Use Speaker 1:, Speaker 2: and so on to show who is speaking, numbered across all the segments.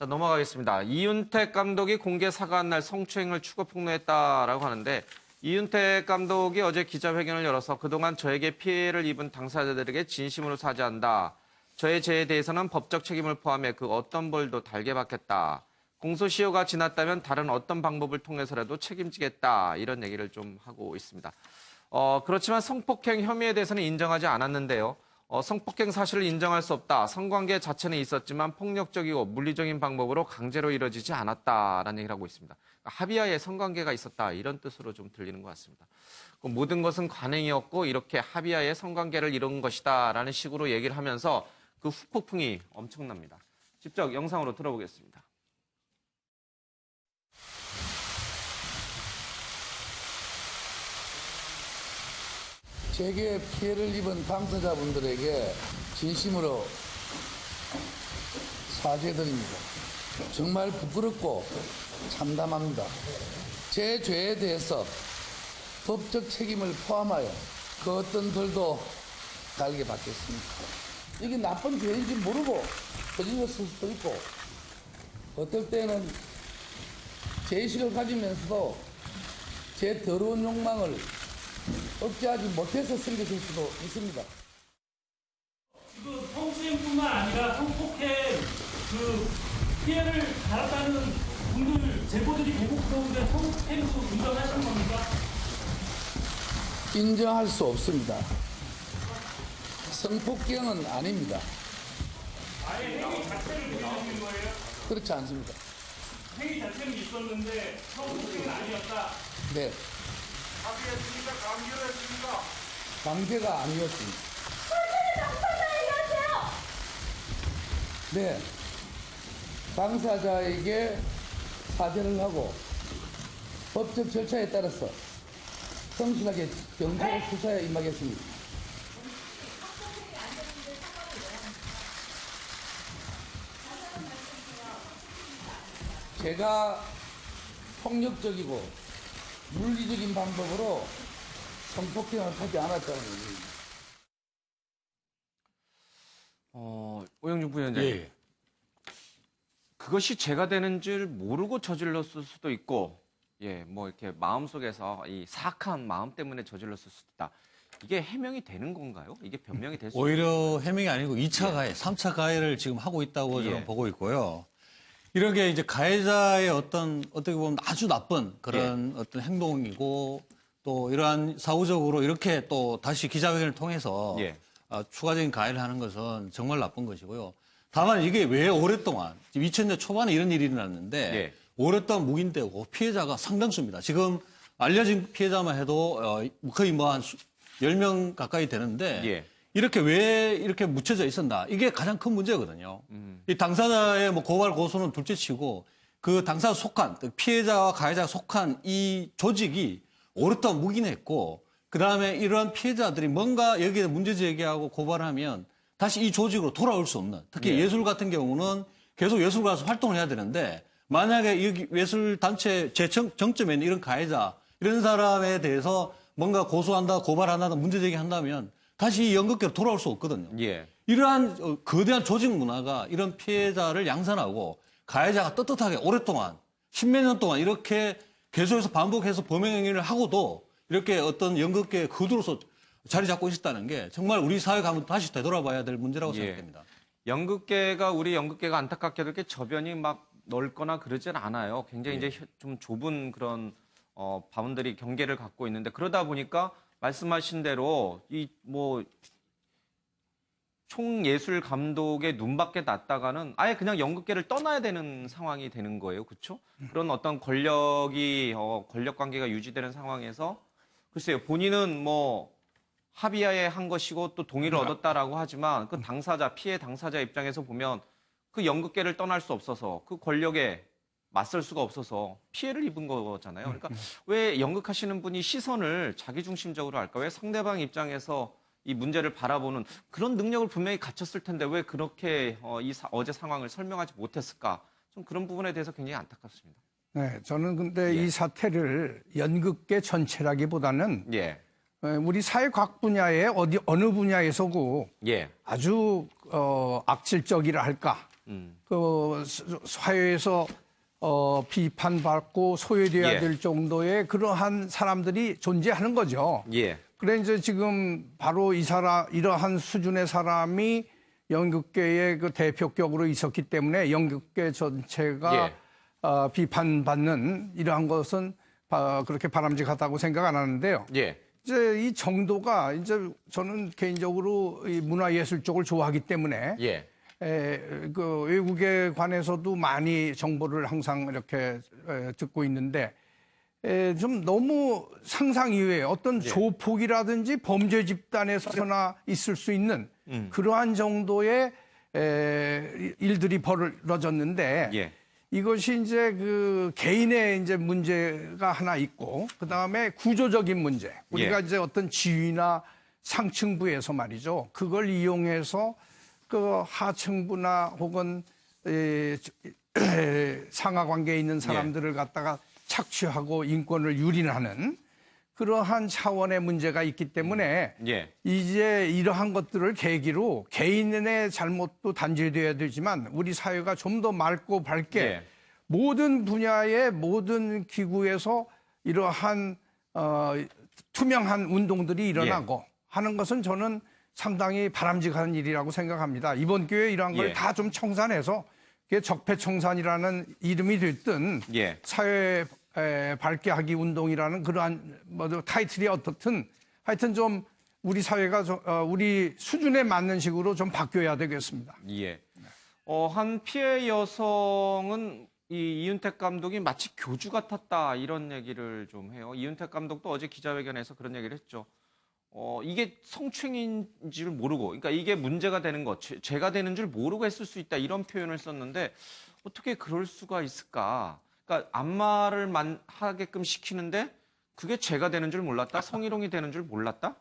Speaker 1: 자, 넘어가겠습니다. 이윤택 감독이 공개 사과한 날 성추행을 추가 폭로했다라고 하는데 이윤택 감독이 어제 기자회견을 열어서 그동안 저에게 피해를 입은 당사자들에게 진심으로 사죄한다. 저의 죄에 대해서는 법적 책임을 포함해 그 어떤 벌도 달게 받겠다. 공소시효가 지났다면 다른 어떤 방법을 통해서라도 책임지겠다. 이런 얘기를 좀 하고 있습니다. 그렇지만 성폭행 혐의에 대해서는 인정하지 않았는데요. 성폭행 사실을 인정할 수 없다. 성관계 자체는 있었지만 폭력적이고 물리적인 방법으로 강제로 이뤄지지 않았다라는 얘기를 하고 있습니다. 합의하에 성관계가 있었다. 이런 뜻으로 좀 들리는 것 같습니다. 모든 것은 관행이었고 이렇게 합의하에 성관계를 이룬 것이다라는 식으로 얘기를 하면서 그 후폭풍이 엄청납니다. 직접 영상으로 들어보겠습니다.
Speaker 2: 제게 피해를 입은 당사자분들에게 진심으로 사죄드립니다. 정말 부끄럽고 참담합니다. 제 죄에 대해서 법적 책임을 포함하여 그 어떤 벌도 달게 받겠습니다. 이게 나쁜 죄인지 모르고 저질렀을 수도 있고 어떨 때는 죄의식을 가지면서도 제 더러운 욕망을 억제하지 못해서 생겼을 수도 있습니다.
Speaker 3: 지금 성추행뿐만 아니라 성폭행 피해를 받았다는 분들 제보들이 계속 들어오는데 성폭행도 인정하시는 겁니까?
Speaker 2: 인정할 수 없습니다. 성폭행은 아닙니다.
Speaker 3: 아예 행위 자체를 부인하시는 거예요?
Speaker 2: 그렇지 않습니다.
Speaker 3: 행위 자체는 있었는데 성폭행은 아니었다.
Speaker 2: 네.
Speaker 3: 합의했습니까? 강제했습니까?
Speaker 2: 강제가 아니었습니다. 네. 당사자에게 사죄를 하고 법적 절차에 따라서 성실하게 경찰 수사에 임하겠습니다. 제가 폭력적이고 물리적인 방법으로 성폭행을 하지 않았다는 얘기입니다.
Speaker 1: 오영준 부위원장님.
Speaker 4: 예.
Speaker 1: 그것이 죄가 되는 줄 모르고 저질렀을 수도 있고, 예, 뭐 이렇게 마음속에서 이 사악한 마음 때문에 저질렀을 수도 있다. 이게 해명이 되는 건가요? 이게 변명이 될 수 있는
Speaker 4: 오히려 해명이 아니고 2차 가해, 3차 가해를 지금 하고 있다고 저는 보고 있고요. 이런 게 이제 가해자의 어떻게 보면 아주 나쁜 그런 어떤 행동이고 또 이러한 사후적으로 이렇게 또 다시 기자회견을 통해서 추가적인 가해를 하는 것은 정말 나쁜 것이고요. 다만 이게 왜 오랫동안, 2000년 초반에 이런 일이 일어났는데 오랫동안 묵인되고 피해자가 상당수입니다. 지금 알려진 피해자만 해도 거의 뭐 한 10명 가까이 되는데 이렇게 왜 이렇게 묻혀져 있었나. 이게 가장 큰 문제거든요. 이 당사자의 뭐 고발 고소는 둘째치고 그 당사자 속한, 피해자와 가해자가 속한 이 조직이 오랫동안 묵인했고 그다음에 이러한 피해자들이 뭔가 여기에 문제 제기하고 고발하면 다시 이 조직으로 돌아올 수 없는, 특히 예술 같은 경우는 계속 예술가로서 활동을 해야 되는데 만약에 여기 예술단체 정점에 있는 이런 가해자, 이런 사람에 대해서 뭔가 고소한다, 고발한다, 문제 제기한다면 다시 이 연극계로 돌아올 수 없거든요. 이러한 거대한 조직 문화가 이런 피해자를 양산하고 가해자가 떳떳하게 오랫동안, 십몇 년 동안 이렇게 계속해서 반복해서 범행 행위를 하고도 이렇게 어떤 연극계의 거두로서 자리 잡고 있었다는 게 정말 우리 사회가 한번 다시 되돌아봐야 될 문제라고 생각됩니다.
Speaker 1: 우리 연극계가 안타깝게도 이렇게 저변이 막 넓거나 그러진 않아요. 굉장히 이제 좀 좁은 그런 바운더리 경계를 갖고 있는데 그러다 보니까 말씀하신 대로 이 뭐 총예술 감독의 눈밖에 났다가는 아예 그냥 연극계를 떠나야 되는 상황이 되는 거예요. 그렇죠? 그런 어떤 권력 관계가 유지되는 상황에서 글쎄요. 본인은 뭐 합의하에 한 것이고 또 동의를 얻었다라고 하지만 그 피해 당사자 입장에서 보면 그 연극계를 떠날 수 없어서 그 권력에 맞설 수가 없어서 피해를 입은 거잖아요. 그러니까 왜 연극하시는 분이 시선을 자기중심적으로 할까? 왜 상대방 입장에서 이 문제를 바라보는 그런 능력을 분명히 갖췄을 텐데 왜 그렇게 어제 상황을 설명하지 못했을까? 좀 그런 부분에 대해서 굉장히 안타깝습니다.
Speaker 5: 네, 저는 근데 이 사태를 연극계 전체라기보다는 우리 사회 각 분야의 어느 분야에서고 아주 악질적이라 할까 그 사회에서 비판받고 소외돼야
Speaker 1: 예.
Speaker 5: 될 정도의 그러한 사람들이 존재하는 거죠.
Speaker 1: 예.
Speaker 5: 그래 이제 지금 바로 이러한 수준의 사람이 연극계의 그 대표격으로 있었기 때문에 연극계 전체가
Speaker 1: 예.
Speaker 5: 비판받는 이러한 것은 그렇게 바람직하다고 생각 안 하는데요.
Speaker 1: 예.
Speaker 5: 이제 이 정도가 이제 저는 개인적으로 이 문화예술 쪽을 좋아하기 때문에
Speaker 1: 예.
Speaker 5: 그 외국에 관해서도 많이 정보를 항상 이렇게 듣고 있는데 좀 너무 상상 이외에 어떤 조폭이라든지 범죄 집단에서나 있을 수 있는 그러한 정도의 일들이 벌어졌는데
Speaker 1: 예.
Speaker 5: 이것이 이제 그 개인의 이제 문제가 하나 있고 그 다음에 구조적인 문제 우리가 이제 어떤 지위나 상층부에서 말이죠 그걸 이용해서 그 하층부나 혹은 상하 관계에 있는 사람들을 갖다가 착취하고 인권을 유린하는 그러한 차원의 문제가 있기 때문에 이제 이러한 것들을 계기로 개인의 잘못도 단죄돼야 되지만 우리 사회가 좀 더 맑고 밝게 모든 분야의 모든 기구에서 이러한 투명한 운동들이 일어나고 하는 것은 저는 상당히 바람직한 일이라고 생각합니다. 이번 기회에 이러한 걸 다 좀 청산해서 적폐청산이라는 이름이 됐든 사회 밝게 하기 운동이라는 그러한 타이틀이 어떻든 하여튼 좀 우리 사회가 우리 수준에 맞는 식으로 좀 바뀌어야 되겠습니다.
Speaker 1: 예. 한 피해 여성은 이 이윤택 감독이 마치 교주 같았다 이런 얘기를 좀 해요. 이윤택 감독도 어제 기자회견에서 그런 얘기를 했죠. 이게 성추행인지를 모르고, 그러니까 이게 문제가 되는 것, 죄가 되는 줄 모르고 했을 수 있다 이런 표현을 썼는데 어떻게 그럴 수가 있을까? 그러니까 안마를 하게끔 시키는데 그게 죄가 되는 줄 몰랐다, 성희롱이 되는 줄 몰랐다?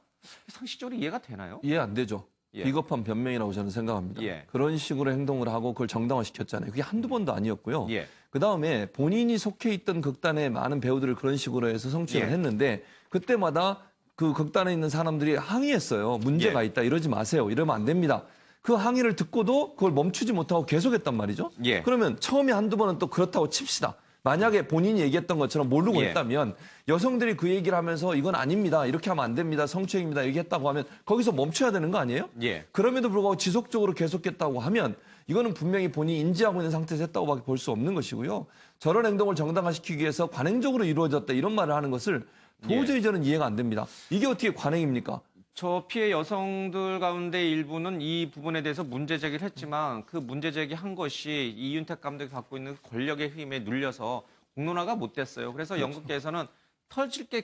Speaker 1: 상식적으로 이해가 되나요?
Speaker 6: 이해 안 되죠. 비겁한 변명이라고 저는 생각합니다. 그런 식으로 행동을 하고 그걸 정당화시켰잖아요. 그게 한두 번도 아니었고요. 그다음에 본인이 속해 있던 극단의 많은 배우들을 그런 식으로 해서 성추행을 했는데 그때마다 그 극단에 있는 사람들이 항의했어요. 문제가 있다. 이러지 마세요. 이러면 안 됩니다. 그 항의를 듣고도 그걸 멈추지 못하고 계속했단 말이죠. 그러면 처음에 한두 번은 또 그렇다고 칩시다. 만약에 본인이 얘기했던 것처럼 모르고 했다면 여성들이 그 얘기를 하면서 이건 아닙니다. 이렇게 하면 안 됩니다. 성추행입니다. 얘기했다고 하면 거기서 멈춰야 되는 거 아니에요? 그럼에도 불구하고 지속적으로 계속했다고 하면 이거는 분명히 본인이 인지하고 있는 상태에서 했다고밖에 볼 수 없는 것이고요. 저런 행동을 정당화시키기 위해서 관행적으로 이루어졌다 이런 말을 하는 것을 도저히 저는 이해가 안 됩니다. 이게 어떻게 관행입니까?
Speaker 1: 저 피해 여성들 가운데 일부는 이 부분에 대해서 문제 제기를 했지만 그 문제 제기한 것이 이윤택 감독이 갖고 있는 권력의 힘에 눌려서 공론화가 못 됐어요. 그래서 연극계에서는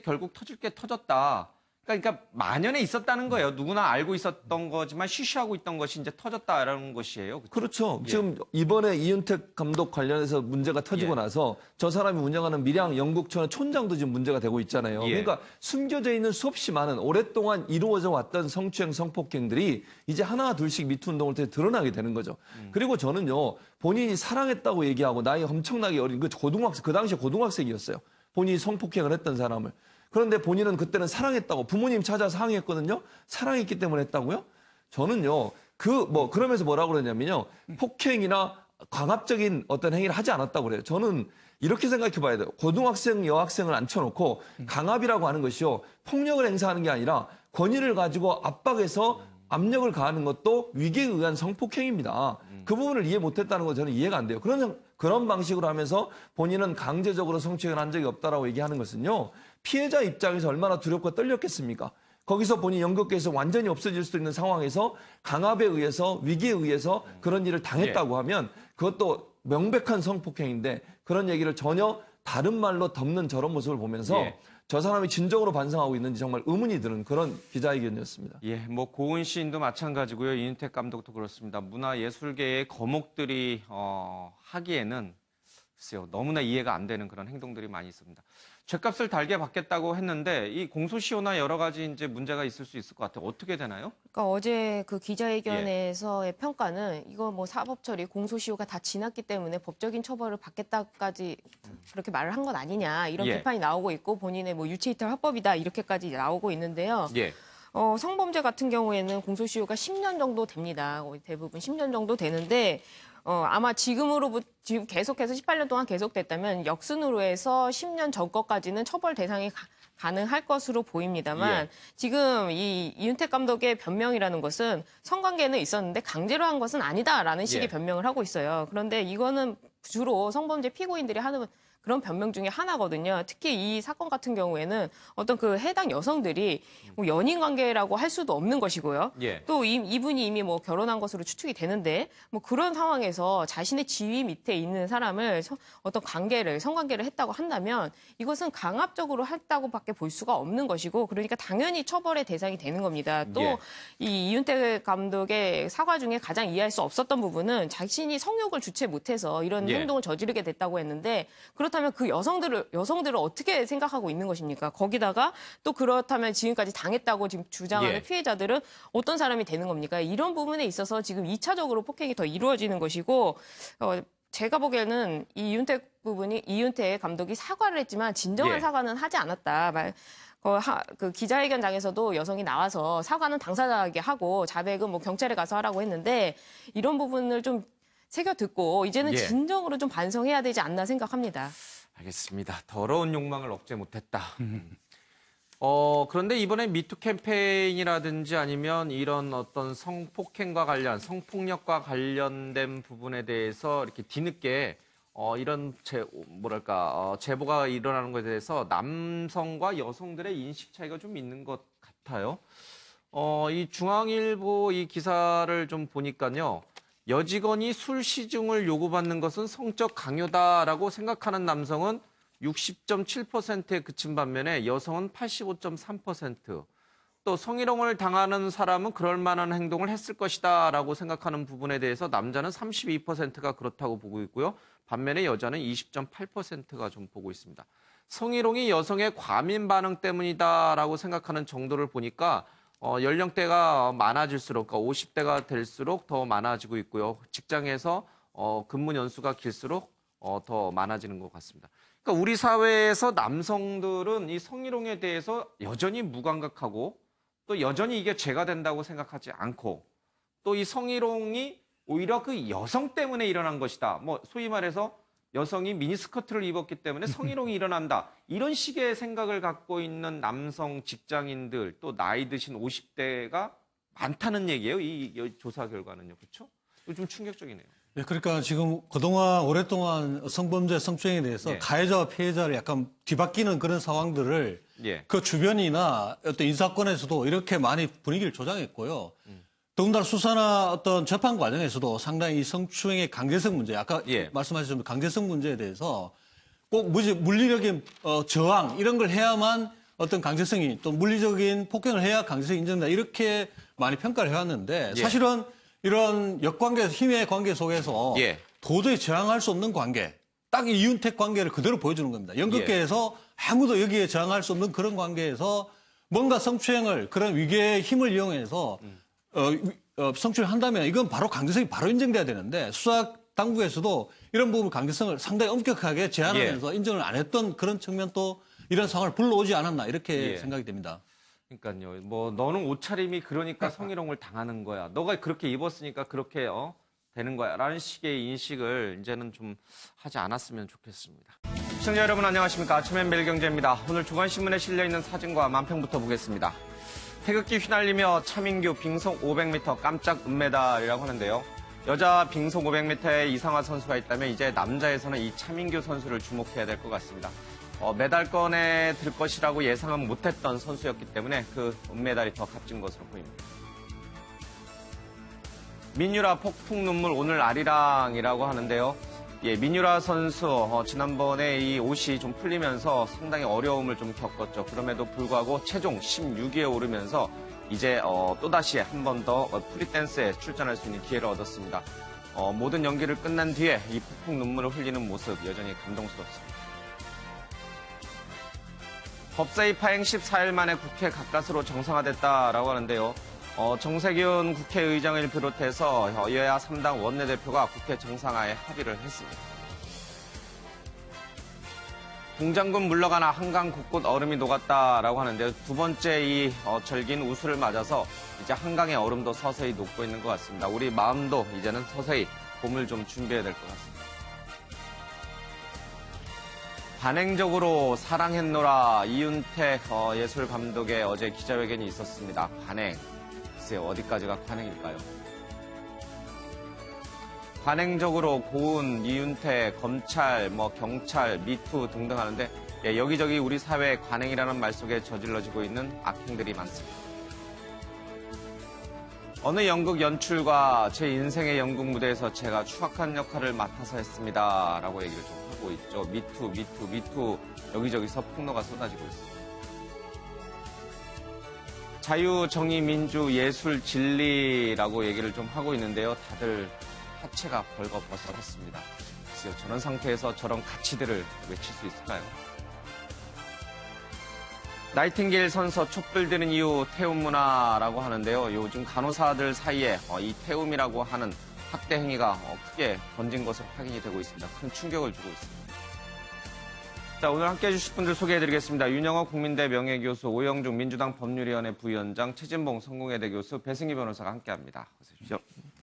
Speaker 1: 결국 터질 게 터졌다. 그러니까 만연해 있었다는 거예요. 누구나 알고 있었던 거지만 쉬쉬하고 있던 것이 이제 터졌다라는 것이에요.
Speaker 6: 그렇죠. 지금 이번에 이윤택 감독 관련해서 문제가 터지고 나서 저 사람이 운영하는 밀양 연극촌의 촌장도 지금 문제가 되고 있잖아요. 그러니까 숨겨져 있는 수없이 많은 오랫동안 이루어져 왔던 성추행, 성폭행들이 이제 하나 둘씩 미투 운동을 통해 드러나게 되는 거죠. 그리고 저는요. 본인이 사랑했다고 얘기하고 나이 엄청나게 어린 그 당시에 고등학생이었어요. 본인이 성폭행을 했던 사람을. 그런데 본인은 그때는 사랑했다고 부모님 찾아서 항의했거든요. 사랑했기 때문에 했다고요? 저는요. 그러면서 뭐라고 그러냐면요. 폭행이나 강압적인 어떤 행위를 하지 않았다고 그래요. 저는 이렇게 생각해 봐야 돼요. 고등학생, 여학생을 앉혀놓고 강압이라고 하는 것이요. 폭력을 행사하는 게 아니라 권위를 가지고 압박해서 압력을 가하는 것도 위계에 의한 성폭행입니다. 그 부분을 이해 못했다는 건 저는 이해가 안 돼요. 그런 방식으로 하면서 본인은 강제적으로 성추행을 한 적이 없다라고 얘기하는 것은요. 피해자 입장에서 얼마나 두렵고 떨렸겠습니까? 거기서 본인 연극계에서 완전히 없어질 수도 있는 상황에서 강압에 의해서 위기에 의해서 그런 일을 당했다고 하면 그것도 명백한 성폭행인데 그런 얘기를 전혀 다른 말로 덮는 저런 모습을 보면서 저 사람이 진정으로 반성하고 있는지 정말 의문이 드는 그런 기자회견이었습니다.
Speaker 1: 고은 시인도 마찬가지고요. 이윤택 감독도 그렇습니다. 문화예술계의 거목들이 하기에는 글쎄요. 너무나 이해가 안 되는 그런 행동들이 많이 있습니다. 죗값을 달게 받겠다고 했는데 이 공소시효나 여러 가지 이제 문제가 있을 수 있을 것 같아요. 어떻게 되나요?
Speaker 7: 그러니까 어제 그 기자회견에서의 평가는 이거 뭐 사법처리 공소시효가 다 지났기 때문에 법적인 처벌을 받겠다까지 그렇게 말을 한 건 아니냐 이런 비판이 나오고 있고 본인의 뭐 유체이탈 합법이다 이렇게까지 나오고 있는데요. 성범죄 같은 경우에는 공소시효가 10년 정도 됩니다. 대부분 10년 정도 되는데 아마 지금 계속해서 18년 동안 계속됐다면 역순으로 해서 10년 전 것까지는 처벌 대상이 가능할 것으로 보입니다만 지금 이 이윤택 감독의 변명이라는 것은 성관계는 있었는데 강제로 한 것은 아니다라는 식의 변명을 하고 있어요. 그런데 이거는 주로 성범죄 피고인들이 하는 그런 변명 중에 하나거든요. 특히 이 사건 같은 경우에는 어떤 그 해당 여성들이 뭐 연인 관계라고 할 수도 없는 것이고요. 또 이분이 이미 뭐 결혼한 것으로 추측이 되는데 뭐 그런 상황에서 자신의 지위 밑에 있는 사람을 어떤 성관계를 했다고 한다면 이것은 강압적으로 했다고밖에 볼 수가 없는 것이고 그러니까 당연히 처벌의 대상이 되는 겁니다. 또 이 이윤택 감독의 사과 중에 가장 이해할 수 없었던 부분은 자신이 성욕을 주체 못해서 이런 행동을 저지르게 됐다고 했는데 그렇다면 그 여성들을 어떻게 생각하고 있는 것입니까? 거기다가 또 그렇다면 지금까지 당했다고 지금 주장하는 피해자들은 어떤 사람이 되는 겁니까? 이런 부분에 있어서 지금 2차적으로 폭행이 더 이루어지는 것이고 제가 보기에는 이윤택 감독이 사과를 했지만 진정한 사과는 하지 않았다. 그 기자회견장에서도 여성이 나와서 사과는 당사자에게 하고 자백은 뭐 경찰에 가서 하라고 했는데 이런 부분을 좀 새겨 듣고 이제는 진정으로 좀 반성해야 되지 않나 생각합니다.
Speaker 1: 알겠습니다. 더러운 욕망을 억제 못했다. 그런데 이번에 미투 캠페인이라든지 아니면 이런 어떤 성폭행과 성폭력과 관련된 부분에 대해서 이렇게 뒤늦게 이런 제보가 일어나는 것에 대해서 남성과 여성들의 인식 차이가 좀 있는 것 같아요. 이 중앙일보 이 기사를 좀 보니까요. 여직원이 술 시중을 요구받는 것은 성적 강요다라고 생각하는 남성은 60.7%에 그친 반면에 여성은 85.3%. 또 성희롱을 당하는 사람은 그럴 만한 행동을 했을 것이다라고 생각하는 부분에 대해서 남자는 32%가 그렇다고 보고 있고요. 반면에 여자는 20.8%가 좀 보고 있습니다. 성희롱이 여성의 과민 반응 때문이다라고 생각하는 정도를 보니까 연령대가 많아질수록, 그러니까 50대가 될수록 더 많아지고 있고요. 직장에서 근무 연수가 길수록 더 많아지는 것 같습니다. 그러니까 우리 사회에서 남성들은 이 성희롱에 대해서 여전히 무감각하고 또 여전히 이게 죄가 된다고 생각하지 않고 또 이 성희롱이 오히려 그 여성 때문에 일어난 것이다. 뭐 소위 말해서 여성이 미니스커트를 입었기 때문에 성희롱이 일어난다. 이런 식의 생각을 갖고 있는 남성 직장인들 또 나이 드신 50대가 많다는 얘기예요. 이 조사 결과는요. 그렇죠? 이거 좀 충격적이네요.
Speaker 4: 네, 그러니까 지금 그동안 오랫동안 성범죄, 성추행에 대해서 가해자와 피해자를 약간 뒤바뀌는 그런 상황들을 그 주변이나 어떤 인사권에서도 이렇게 많이 분위기를 조장했고요. 더군다나 수사나 어떤 재판 과정에서도 상당히 이 성추행의 강제성 문제, 아까 말씀하셨던 강제성 문제에 대해서 꼭 물리적인 저항 이런 걸 해야만 어떤 강제성이 또 물리적인 폭행을 해야 강제성이 인정된다 이렇게 많이 평가를 해왔는데 사실은 이런 역관계, 힘의 관계 속에서 도저히 저항할 수 없는 관계, 딱 이윤택 관계를 그대로 보여주는 겁니다. 연극계에서 아무도 여기에 저항할 수 없는 그런 관계에서 뭔가 성추행을 그런 위계의 힘을 이용해서 성추행을 한다면 이건 바로 강제성이 바로 인정돼야 되는데 수사 당국에서도 이런 부분 강제성을 상당히 엄격하게 제한하면서 인정을 안 했던 그런 측면도 이런 상황을 불러오지 않았나 이렇게 생각이 됩니다.
Speaker 1: 그러니까요. 뭐 너는 옷차림이 그러니까 성희롱을 당하는 거야. 너가 그렇게 입었으니까 그렇게 되는 거야. 라는 식의 인식을 이제는 좀 하지 않았으면 좋겠습니다. 시청자 여러분 안녕하십니까. 아침엔 매일경제입니다. 오늘 조간신문에 실려있는 사진과 만평부터 보겠습니다. 태극기 휘날리며 차민규 빙속 500m 깜짝 은메달이라고 하는데요. 여자 빙속 500m에 이상화 선수가 있다면 이제 남자에서는 이 차민규 선수를 주목해야 될 것 같습니다. 메달권에 들 것이라고 예상은 못했던 선수였기 때문에 그 은메달이 더 값진 것으로 보입니다. 민유라 폭풍 눈물 오늘 아리랑이라고 하는데요. 민유라 선수 지난번에 이 옷이 좀 풀리면서 상당히 어려움을 좀 겪었죠. 그럼에도 불구하고 최종 16위에 오르면서 이제 또다시 한 번 더 프리댄스에 출전할 수 있는 기회를 얻었습니다. 모든 연기를 끝난 뒤에 이 폭풍 눈물을 흘리는 모습 여전히 감동스럽습니다. 법사위 파행 14일 만에 국회 가까스로 정상화됐다라고 하는데요. 정세균 국회의장을 비롯해서 여야 3당 원내대표가 국회 정상화에 합의를 했습니다. 동장군 물러가나 한강 곳곳 얼음이 녹았다라고 하는데요. 두 번째 이 절긴 우수를 맞아서 이제 한강의 얼음도 서서히 녹고 있는 것 같습니다. 우리 마음도 이제는 서서히 봄을 좀 준비해야 될 것 같습니다. 관행적으로 사랑했노라 이윤택 예술감독의 어제 기자회견이 있었습니다. 관행. 글쎄요, 어디까지가 관행일까요? 관행적으로 고은, 이윤택, 검찰, 경찰, 미투 등등 하는데 여기저기 우리 사회의 관행이라는 말 속에 저질러지고 있는 악행들이 많습니다. 어느 연극 연출가 제 인생의 연극 무대에서 제가 추악한 역할을 맡아서 했습니다. 라고 얘기를 좀 하고 있죠. 미투. 여기저기서 폭로가 쏟아지고 있습니다. 자유, 정의, 민주, 예술, 진리라고 얘기를 좀 하고 있는데요. 다들 하체가 벌거벗었습니다. 글쎄요, 저런 상태에서 저런 가치들을 외칠 수 있을까요? 나이팅게일 선서 촛불 드는 이유 태움 문화라고 하는데요. 요즘 간호사들 사이에 이 태움이라고 하는 학대 행위가 크게 번진 것으로 확인이 되고 있습니다. 큰 충격을 주고 있습니다. 자, 오늘 함께해 주실 분들 소개해드리겠습니다. 윤영호 국민대 명예교수, 오영중 민주당 법률위원회 부위원장, 최진봉 성공회대 교수, 배승희 변호사가 함께합니다. 어서 오십시오.